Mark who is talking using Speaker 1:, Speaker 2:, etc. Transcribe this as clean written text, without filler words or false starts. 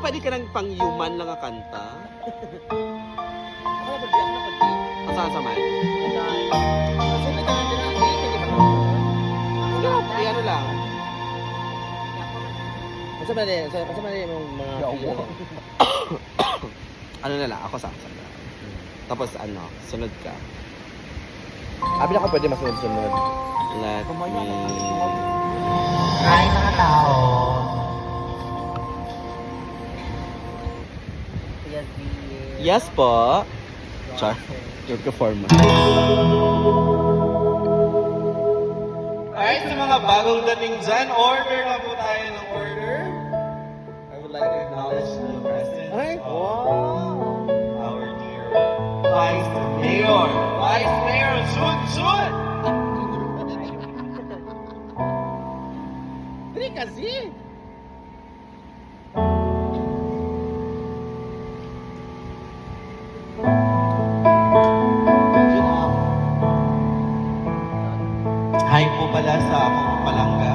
Speaker 1: pwede ka ng pang-human lang ang kanta?
Speaker 2: Ako na pwede, ako na pwede.
Speaker 1: Saan sa man?
Speaker 2: Kasi nagkaroon din ang hindi pa
Speaker 1: Sige, ano lang.
Speaker 2: Masa mali yung mga feel?
Speaker 1: Ano na lang, ako sa Tapos ano, sunod ka.
Speaker 2: Abi na ka pwede masunod-sunod.
Speaker 1: Let me...
Speaker 3: Hi mga tao.
Speaker 1: Yes po. Char. Your performance. Alright, sa mga bagong dating dyan, order na po tayo ng order. I would like to acknowledge the presence
Speaker 2: Ay,
Speaker 1: of
Speaker 2: wow!
Speaker 1: our dear Vice Mayor. Vice Mayor Sun Sun!
Speaker 2: Dali kasi!
Speaker 1: Hi po pala sa akong palangga.